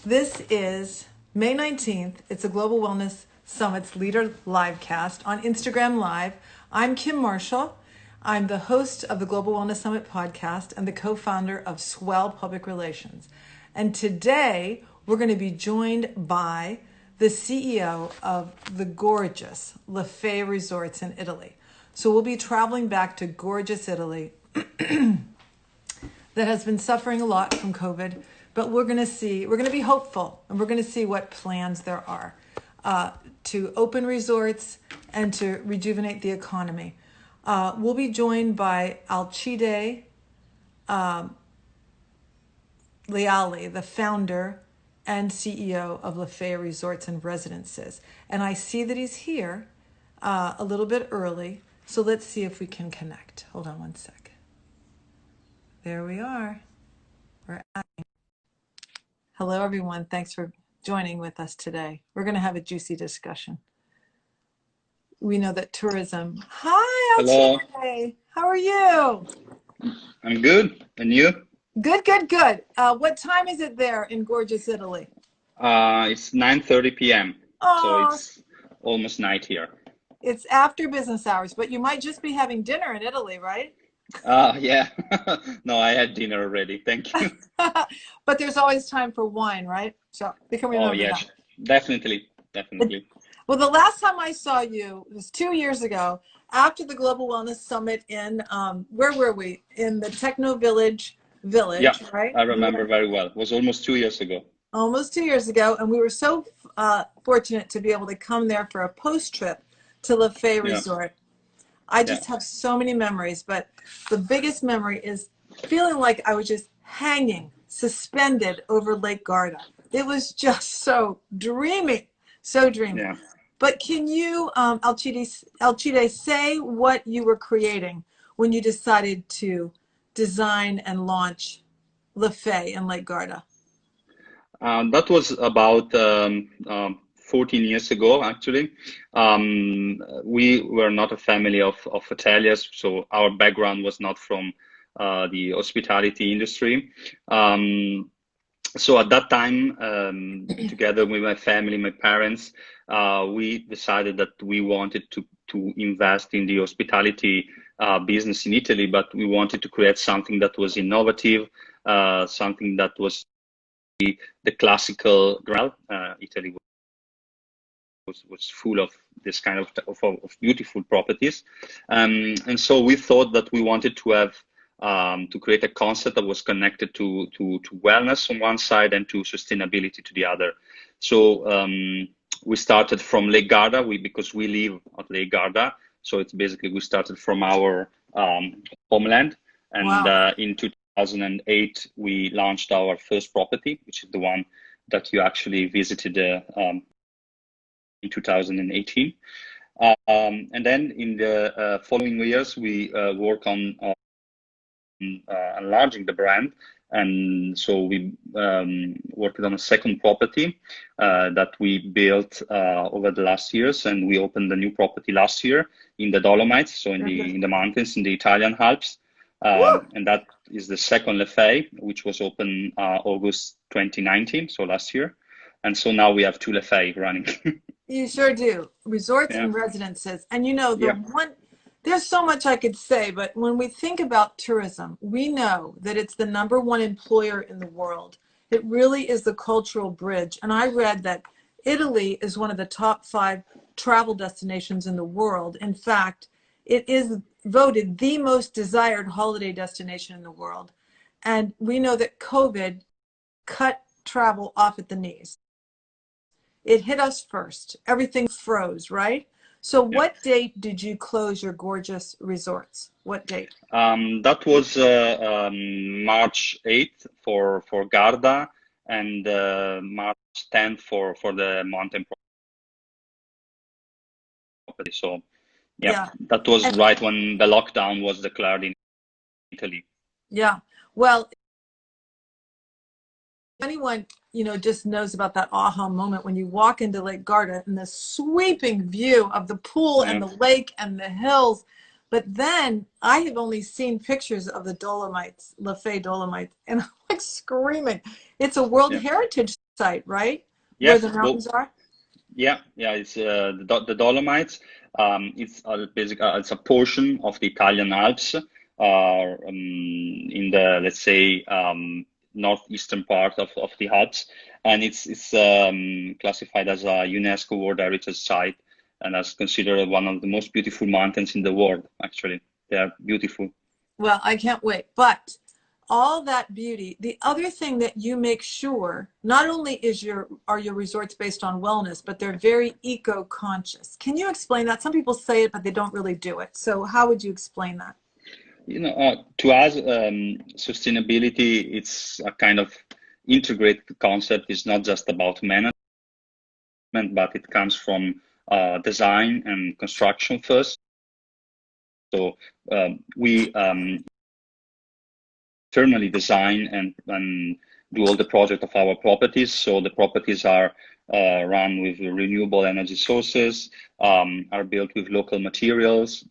This is May 19th. It's a Global Wellness Summit's Leader Livecast on Instagram Live. I'm Kim Marshall. I'm the host of the Global Wellness Summit podcast and the co-founder of Swell Public Relations. And today we're going to be joined by the CEO of the gorgeous Lefay Resorts in Italy. So we'll be traveling back to gorgeous Italy that has been suffering a lot from COVID, but we're going to be hopeful, and we're going to see what plans there are to open resorts and to rejuvenate the economy. We'll be joined by Alcide Leali, the founder and CEO of Lefay Resorts and Residences. And I see that he's here a little bit early, so let's see if we can connect. Hold on one sec. There we are. We're adding. Hello, everyone. Thanks for joining with us today. We're going to have a juicy discussion. We know that tourism. Hi, Hello. Alcide. How are you? I'm good. And you? Good, good, good. What time is it there in gorgeous Italy? It's 9:30 p.m. So Oh, it's almost night here. it's after business hours, but you might just be having dinner in Italy, right? Yeah. No, I had dinner already. Thank you. But there's always time for wine, right? So we can Oh, remember that. yes. Definitely. Definitely. Well, the last time I saw you was 2 years ago after the Global Wellness Summit in, where were we? In the Techno Yeah, Village, right? I We remember were very well. It was almost 2 years ago. almost 2 years ago, and we were so fortunate to be able to come there for a post trip to Lefay Yeah. Resort. I Yeah. just have so many memories, but the biggest memory is feeling like I was just hanging, suspended over Lake Garda. It was just so dreamy, so dreamy. Yeah. But can you, Alcide, say what you were creating when you decided to design and launch Lefay in Lake Garda? That was about 14 years ago, actually. We were not a family of hoteliers, so our background was not from the hospitality industry. So at that time, together with my family, my parents, we decided that we wanted to invest in the hospitality business in Italy, but we wanted to create something that was innovative, something that was the classical. Italy was full of this kind of beautiful properties, and so we thought that we wanted to have to create a concept that was connected to wellness on one side and to sustainability to the other. So we started from Lake Garda, because we live at Lake Garda. So it's basically we started from our homeland, and Wow. in 2008 we launched our first property, which is the one that you actually visited in 2018. And then in the following years, we work on enlarging the brand. And so we worked on a second property that we built over the last years, and we opened a new property last year in the Dolomites, so in the mountains, in the Italian Alps. Woo! And that is the second Lefay, which was open August 2019, so last year. And so now we have two Lefay running. You sure do. Resorts Yeah, and residences. And you know, yeah, there's so much I could say, but when we think about tourism, we know that it's the #1 employer in the world. It really is the cultural bridge. And I read that Italy is one of the top 5 travel destinations in the world. In fact, it is voted the most desired holiday destination in the world. And we know that COVID cut travel off at the knees. It hit us first. Everything froze, right? So yeah. what date did you close your gorgeous resorts? What date? That was March 8th for Garda, and March 10th for the mountain property. So yeah, Yeah. that was And right when the lockdown was declared in Italy. yeah. Well, anyone, just knows about that aha moment when you walk into Lake Garda and the sweeping view of the pool and Yeah, the lake and the hills. But then I have only seen pictures of the Dolomites, Lefay Dolomites, and I'm like screaming. It's a World yeah, Heritage site, right? Where Yes, the mountains are? yeah, it's the Dolomites. It's it's a portion of the Italian Alps, in the, let's say, northeastern part of the Alps, and it's classified as a UNESCO World Heritage Site, and as considered one of the most beautiful mountains in the world. Actually, they are beautiful. Well, I can't wait. But all that beauty, the other thing that you make sure, not only are your resorts based on wellness, but they're very eco-conscious. Can you explain that? Some people say it, but they don't really do it. So how would you explain that? To us, sustainability, it's a kind of integrated concept. It's not just about management, but it comes from design and construction first. So we internally design and do all the project of our properties. So the properties are run with renewable energy sources, are built with local materials,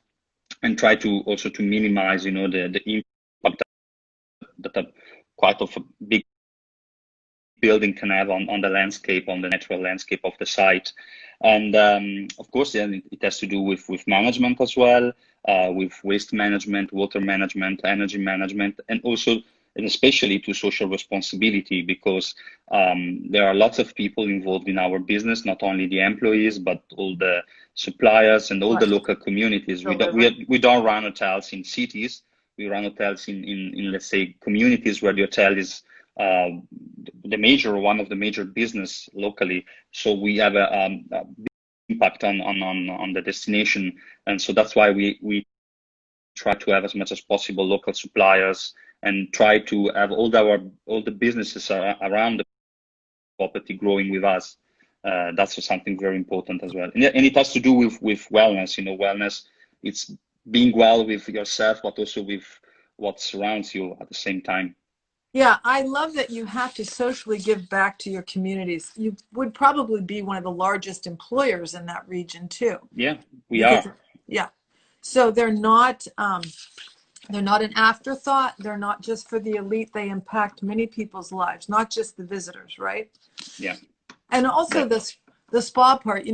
and try to also to minimize, the impact that quite of a big building can have on the landscape, on the natural landscape of the site. And of course, then it has to do with management as well, with waste management, water management, energy management, and also and especially to social responsibility, because there are lots of people involved in our business, not only the employees, but all the suppliers and all the local communities. We don't run hotels in cities. We run hotels in let's say communities where the hotel is one of the major business locally. So we have a big impact on the destination, and so that's why we try to have as much as possible local suppliers and try to have all the businesses around the property growing with us. That's something very important as well, and it has to do with wellness. Wellness, it's being well with yourself, but also with what surrounds you at the same time. Yeah, I love that you have to socially give back to your communities. You would probably be one of the largest employers in that region too. Yeah, we are. Yeah. So they're not an afterthought. They're not just for the elite. They impact many people's lives, not just the visitors, right? Yeah. And also the spa part,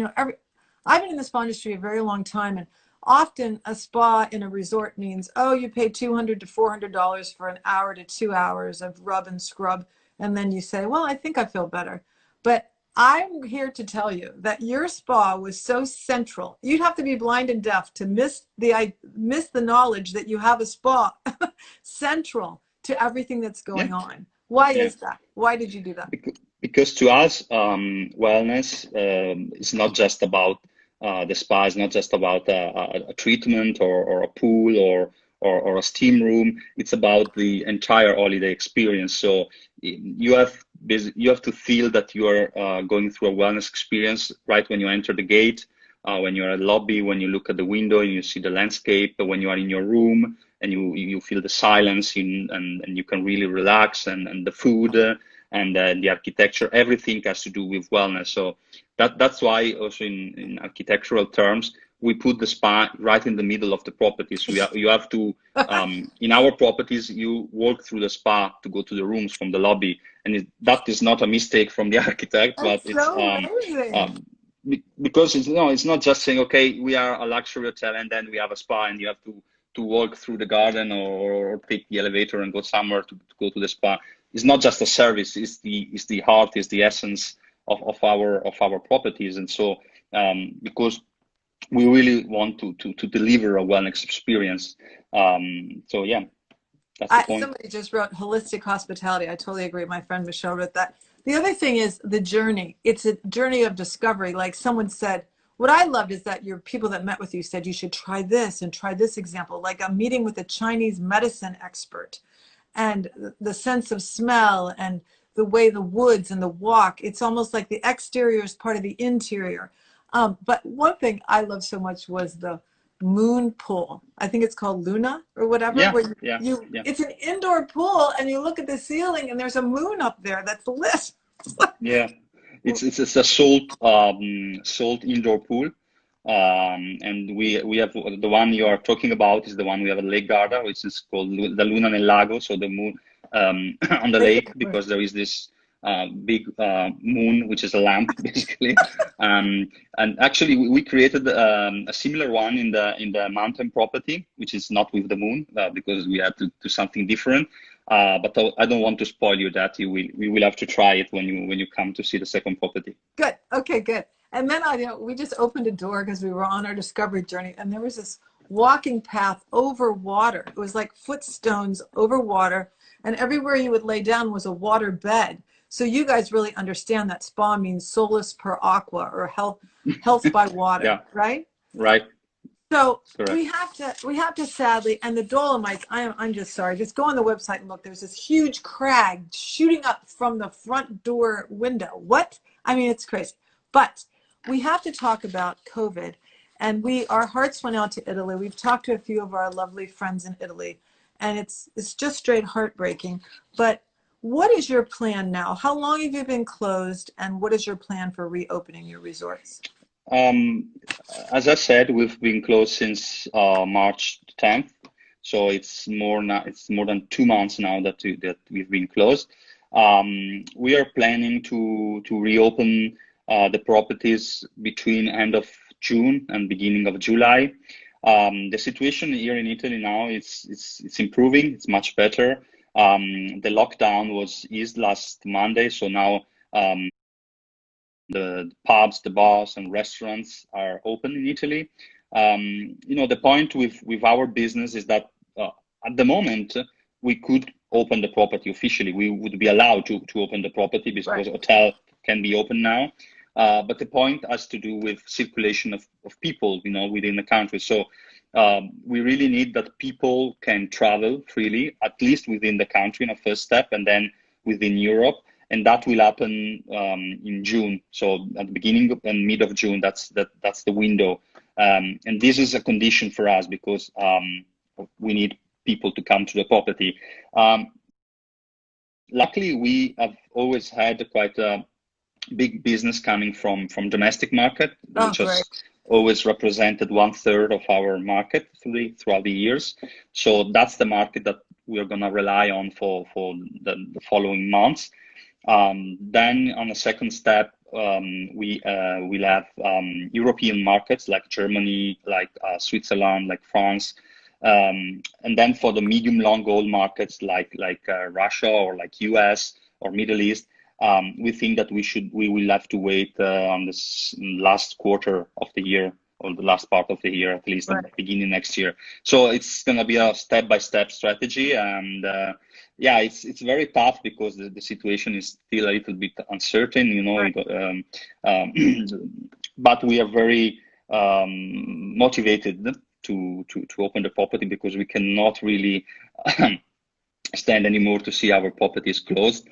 I've been in the spa industry a very long time, and often a spa in a resort means, oh, you pay $200 to $400 for an hour to 2 hours of rub and scrub. And then you say, well, I think I feel better. But I'm here to tell you that your spa was so central. You'd have to be blind and deaf to miss the knowledge that you have a spa central to everything that's going on. Why is that? Why did you do that? Because to us, wellness is not just about the spa. Is not just about a treatment or a pool or a steam room. It's about the entire holiday experience. So you have to feel that you are going through a wellness experience right when you enter the gate, when you're at the lobby, when you look at the window and you see the landscape, when you are in your room and you feel the silence and you can really relax, and the food and the architecture. Everything has to do with wellness. So that's why also in architectural terms, we put the spa right in the middle of the property. So you have to, in our properties, you walk through the spa to go to the rooms from the lobby. And that is not a mistake from the architect, but it's because it's not just saying, okay, we are a luxury hotel and then we have a spa and you have to walk through the garden or take the elevator and go somewhere to go to the spa. It's not just a service, it's the heart, it's the essence of our properties. And so because we really want to deliver a wellness experience. So yeah, that's the point. Somebody just wrote holistic hospitality. I totally agree. My friend Michelle wrote that. The other thing is the journey. It's a journey of discovery. Like someone said, what I loved is that your people that met with you said you should try this and try this example. Like a meeting with a Chinese medicine expert, and the sense of smell and the way the woods and the walk. It's almost like the exterior is part of the interior. But one thing I loved so much was the moon pool. I think it's called Luna or whatever. Yeah, where yeah. It's an indoor pool and you look at the ceiling and there's a moon up there that's lit. Yeah, it's a salt indoor pool, and we have the one you are talking about is the one we have at Lake Garda, which is called the Luna nel Lago, so the moon on the lake, because there is this big moon, which is a lamp basically. And actually, we created a similar one in the mountain property, which is not with the moon because we had to do something different. But I don't want to spoil you that. We will have to try it when you come to see the second property. Good. Okay, good. And then we just opened a door because we were on our discovery journey, and there was this walking path over water. It was like footstones over water, and everywhere you would lay down was a water bed. So you guys really understand that spa means solus per aqua, or health by water, Yeah. right? Right. So Correct. we have to sadly, and the Dolomites, I'm just sorry, just go on the website and look. There's this huge crag shooting up from the front door window. What? I mean, it's crazy. But we have to talk about COVID, and our hearts went out to Italy. We've talked to a few of our lovely friends in Italy, and it's just straight heartbreaking. But what is your plan now? How long have you been closed, and what is your plan for reopening your resorts? As I said, we've been closed since March 10th, so it's more than 2 months now that we've been closed. We are planning to reopen the properties between end of June and beginning of July. The situation here in Italy now it's improving. It's much better. The lockdown was eased last Monday, so now the pubs, the bars, and restaurants are open in Italy. The point with our business is that at the moment we could open the property officially. We would be allowed to open the property because Right. hotel can be open now. But the point has to do with circulation of people, within the country. So we really need that people can travel freely, at least within the country in a first step, and then within Europe. And that will happen in June. So at the beginning and mid of June, that's the window. And this is a condition for us because we need people to come to the property. Luckily, we have always had quite a big business coming from domestic market, which has always represented 1/3 of our market throughout the years. So that's the market that we are going to rely on for the following months. Then on a second step, we will have European markets like Germany, like Switzerland, like France. And then for the medium long haul markets like Russia or like US or Middle East, we think that we will have to wait on this last quarter of the year, or the last part of the year, at least, at the beginning next year. So it's going to be a step-by-step strategy. And yeah, it's very tough because the situation is still a little bit uncertain, but we are very motivated to open the property because we cannot really stand anymore to see our properties closed.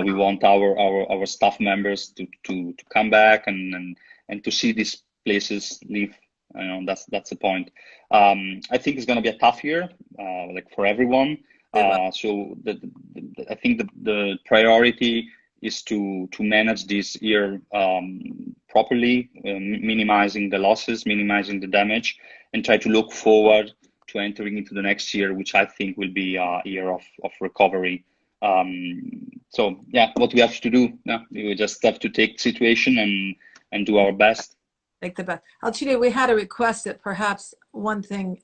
We want our staff members to come back and to see these places live. That's the point. I think it's going to be a tough year, like for everyone. So I think the priority is to manage this year properly, minimizing the losses, minimizing the damage, and try to look forward to entering into the next year, which I think will be a year of recovery. So yeah, what we have to do now, we just have to take the situation and do our best. Make the best. Alcide, we had a request that perhaps one thing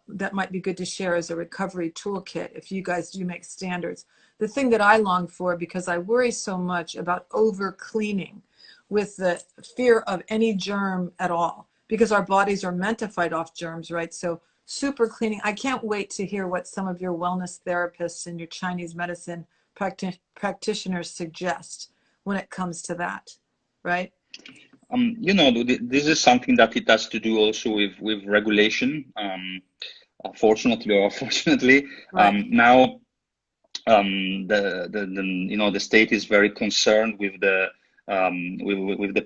that might be good to share is a recovery toolkit if you guys do make standards. The thing that I long for, because I worry so much about over cleaning with the fear of any germ at all, because our bodies are meant to fight off germs, right? So super cleaning. I can't wait to hear what some of your wellness therapists and your Chinese medicine practitioners suggest when it comes to that, right? This is something that it has to do also with regulation. Fortunately or unfortunately, now the state is very concerned with the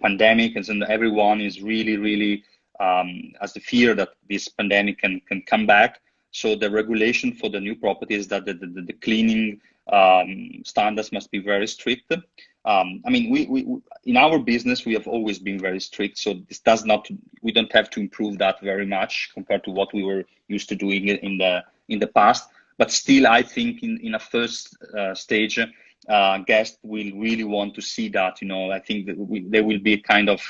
pandemic, and everyone is really has the fear that this pandemic can come back. So the regulation for the new property is that the cleaning standards must be very strict. I mean, we in our business we have always been very strict, so we don't have to improve that very much compared to what we were used to doing in the past. But still, I think in a first stage, guests will really want to see that. I think that there will be kind of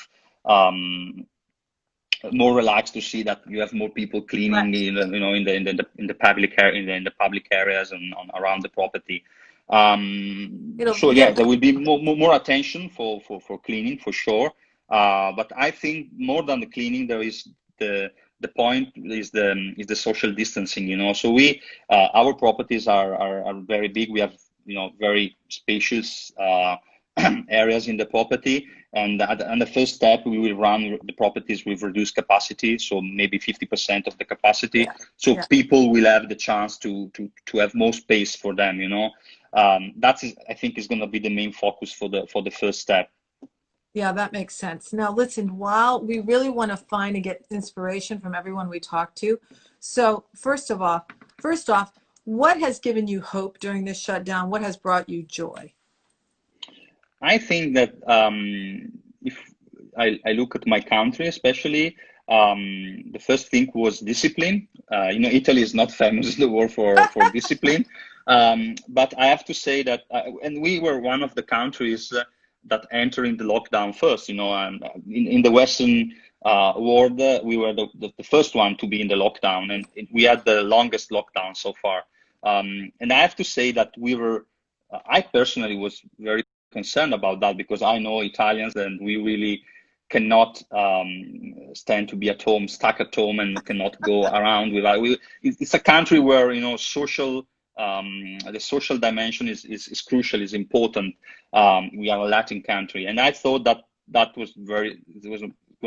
more relaxed to see that you have more people cleaning, Right. in the public area, in the public areas and around the property. It'll So yeah, give. there will be more attention for cleaning for sure. But I think more than the cleaning, there is the point is the social distancing. So we our properties are very big. We have very spacious areas in the property. And the first step, we will run the properties with reduced capacity, so maybe 50% of the capacity. Yeah. So Yeah. people will have the chance to have more space for them. That is, I think, is going to be the main focus for the first step. Yeah, that makes sense. Now, listen, while we really want to find and get inspiration from everyone we talk to, so first off, what has given you hope during this shutdown? What has brought you joy? I think that if I look at my country, especially, the first thing was discipline. Italy is not famous in the world for discipline, but I have to say that, and we were one of the countries that entering the lockdown first. And in the Western world, we were the first one to be in the lockdown, and we had the longest lockdown so far. And I have to say that I personally was very concerned about that, because I know Italians and we really cannot stand to be at home, stuck at home, and cannot go around without. It's a country where the social dimension is crucial, is important. We are a Latin country, and I thought that was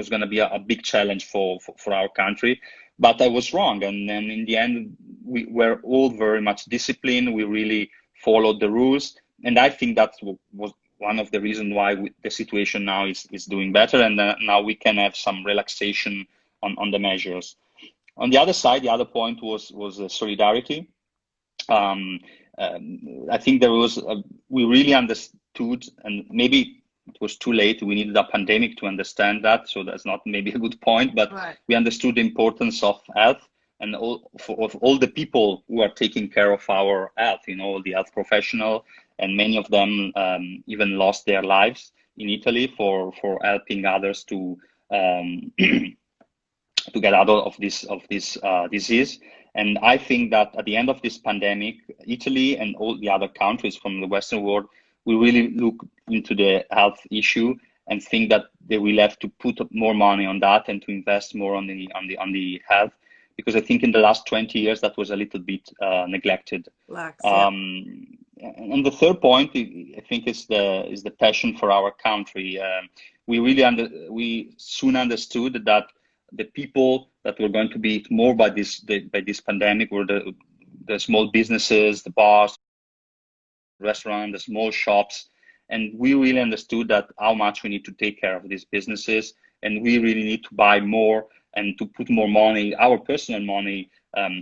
going to be a big challenge for our country, but I was wrong. And then in the end, we were all very much disciplined. We really followed the rules. And I think that was one of the reasons why the situation now is doing better, and now we can have some relaxation on the measures. On the other side, the other point was solidarity. I think we really understood, and maybe it was too late. We needed a pandemic to understand that, so that's not maybe a good point, but Right. we understood the importance of health and of all the people who are taking care of our health, the health professional, and many of them even lost their lives in Italy for helping others to to get out of this disease. And I think that at the end of this pandemic, Italy and all the other countries from the Western world will really look into the health issue and think that they will have to put more money on that and to invest more on the health, because I think in the last 20 years that was a little bit neglected. And the third point, I think, is the passion for our country. We soon understood that the people that were going to be hit more by this pandemic were the small businesses, the bars, restaurants, the small shops, and we really understood that how much we need to take care of these businesses, and we really need to buy more and to put more money, our personal money,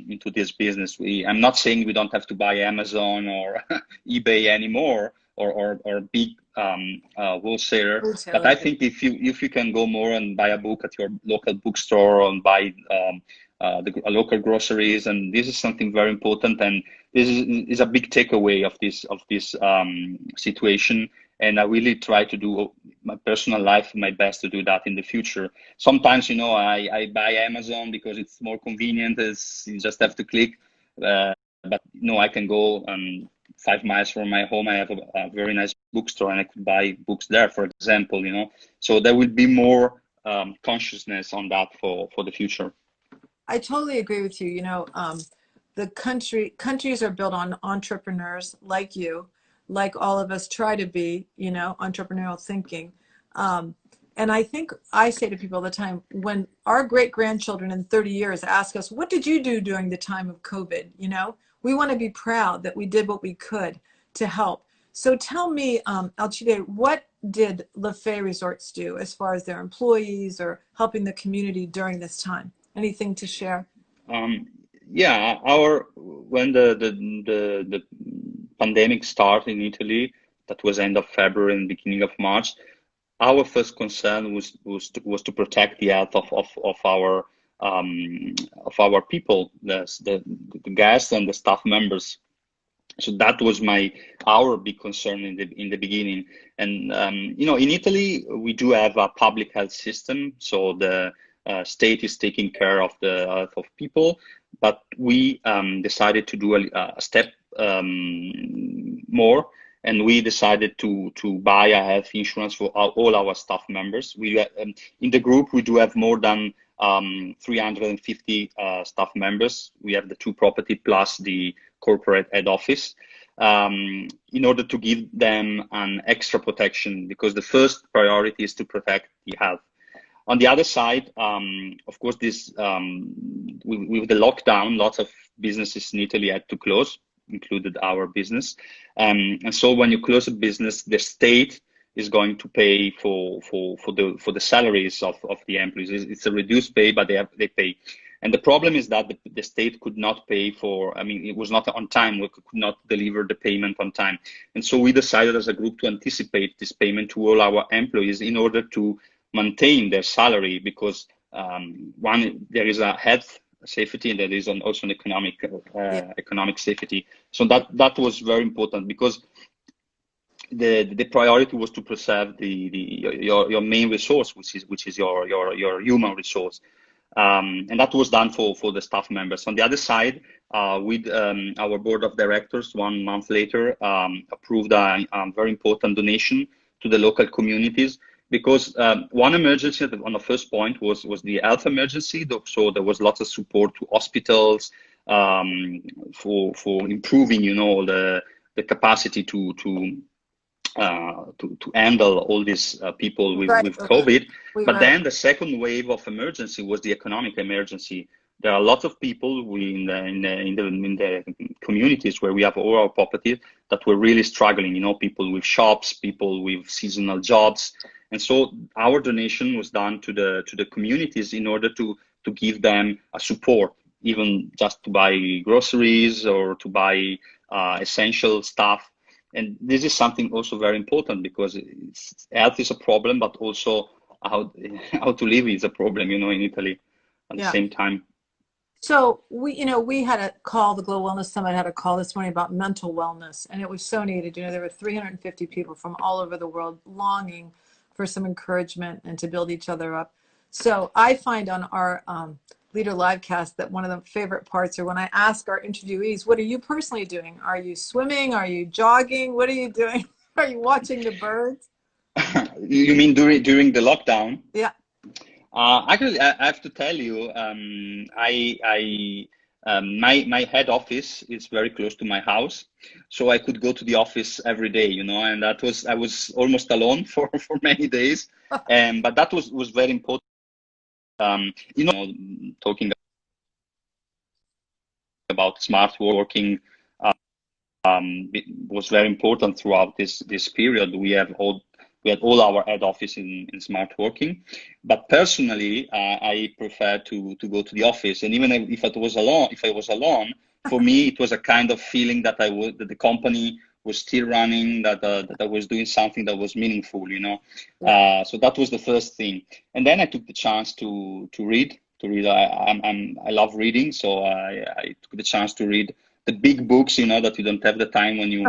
into this business. I'm not saying we don't have to buy Amazon or eBay anymore, or big wholesaler. But I think if you can go more and buy a book at your local bookstore and buy the local groceries, and this is something very important. And this is a big takeaway of this situation. And I really try to do my personal life my best to do that in the future. Sometimes, I buy Amazon because it's more convenient. You just have to click. But I can go 5 miles from my home. I have a very nice bookstore, and I could buy books there, for example. So there will be more consciousness on that for the future. I totally agree with you. The countries are built on entrepreneurs like you, like all of us try to be, entrepreneurial thinking. And I think I say to people all the time, when our great grandchildren in 30 years ask us, what did you do during the time of COVID? We want to be proud that we did what we could to help. So tell me, Alcide, what did Lefay Resorts do as far as their employees or helping the community during this time? Anything to share? Yeah, when the pandemic started in Italy, that was end of February and beginning of March. Our first concern was to protect the health of our people, the guests and the staff members. So that was our big concern in the beginning. And you know, in Italy we do have a public health system, so the state is taking care of the health of people. But we decided to do a step more, and we decided to buy a health insurance for all our staff members. We in the group we do have more than 350 staff members. We have the 2 property plus the corporate head office, in order to give them an extra protection, because the first priority is to protect the health. On the other side, of course, this with the lockdown, lots of businesses in Italy had to close, included our business. And so when you close a business, the state is going to pay for the salaries of the employees. It's a reduced pay, but they pay. And the problem is that the state could not pay for, I mean, it was not on time. We could not deliver the payment on time. And so we decided as a group to anticipate this payment to all our employees in order to maintain their salary, because one, there is a health safety, and there is also an economic safety. So that was very important, because the priority was to preserve your main resource, which is your human resource. And that was done for the staff members. On the other side, with our board of directors, 1 month later, approved a very important donation to the local communities, because one emergency on the first point was the health emergency. So there was lots of support to hospitals for improving, you know, the capacity to handle all these people with COVID. But then the second wave of emergency was the economic emergency. There are lots of people in the communities where we have all our properties that were really struggling, you know, people with shops, people with seasonal jobs. And so our donation was done to the communities in order to give them a support, even just to buy groceries or to buy essential stuff. And this is something also very important, because health is a problem, but also how to live is a problem, you know, in Italy at the same time. So we had a call, the Global Wellness Summit had a call this morning about mental wellness, and it was so needed. You know, there were 350 people from all over the world longing for some encouragement and to build each other up. So I find on our Leader Livecast that one of the favorite parts are when I ask our interviewees, what are you personally doing? Are you swimming? Are you jogging? What are you doing? Are you watching the birds? You mean during the lockdown? Yeah. Actually, I have to tell you, my head office is very close to my house, so I could go to the office every day, you know, and I was almost alone for many days, but that was very important. You know, talking about smart working was very important throughout this period. We had all our head office in smart working, but personally, I prefer to go to the office. And even if I was alone, for me, it was a kind of feeling that that the company was still running, that I was doing something that was meaningful, you know. So that was the first thing. And then I took the chance to read. I love reading, so I took the chance to read the big books, you know, that you don't have the time when you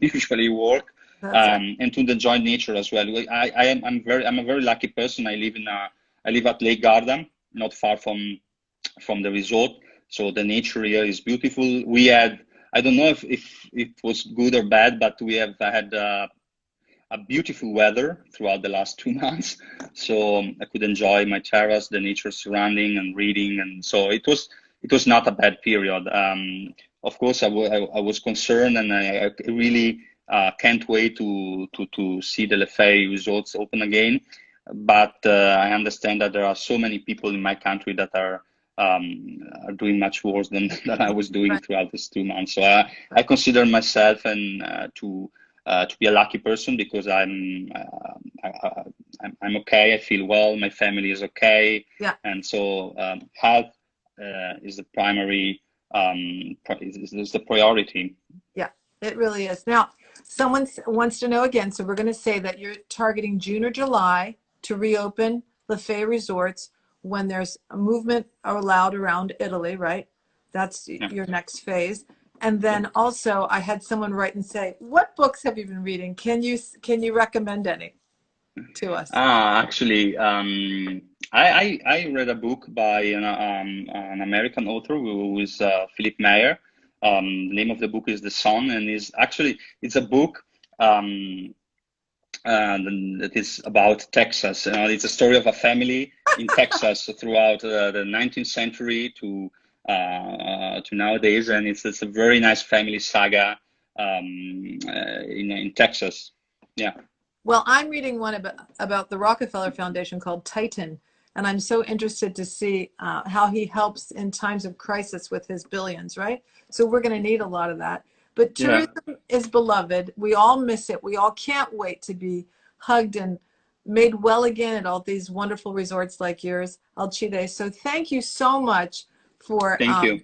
usually work. And to enjoy nature as well. I'm a very lucky person. I live at Lake Garden, not far from the resort. So the nature here is beautiful. We had, I don't know if it was good or bad, but we have had a beautiful weather throughout the last 2 months. So I could enjoy my terrace, the nature surrounding, and reading. And so it was not a bad period. Of course, I was concerned, and I really can't wait to see the Lefay Resorts open again. But I understand that there are so many people in my country that are doing much worse than I was doing throughout these 2 months. So I consider myself to be a lucky person, because I'm okay. I feel well. My family is okay. Yeah. And so health is the primary is the priority. Yeah, it really is. Now, someone wants to know again, so we're going to say that you're targeting June or July to reopen Lefay Resorts when there's a movement allowed around Italy, right? That's your next phase. And then also I had someone write and say, what books have you been reading? Can you recommend any to us? Actually, I read a book by an American author who is Philip Meyer. The name of the book is The Sun, and it's a book that is about Texas. It's a story of a family in Texas throughout the 19th century to nowadays, and it's a very nice family saga in Texas. Yeah. Well, I'm reading one about the Rockefeller Foundation called Titan, and I'm so interested to see how he helps in times of crisis with his billions, right? So we're going to need a lot of that. But Yeah. tourism is beloved. We all miss it. We all can't wait to be hugged and made well again at all these wonderful resorts like yours, Alcide. So thank you so much Thank you.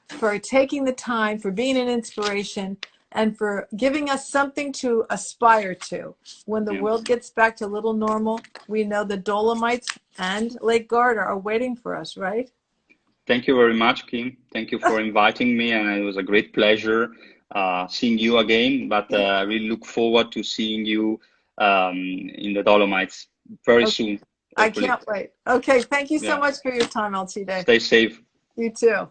for taking the time, for being an inspiration, and for giving us something to aspire to. When the world gets back to a little normal, we know the Dolomites and Lake Garda are waiting for us, right? Thank you very much, Kim. Thank you for inviting me, and it was a great pleasure seeing you again. But I really look forward to seeing you in the Dolomites very soon, I hopefully. can't wait. Okay, thank you so Yeah. much for your time, Alcide. Stay safe. You too.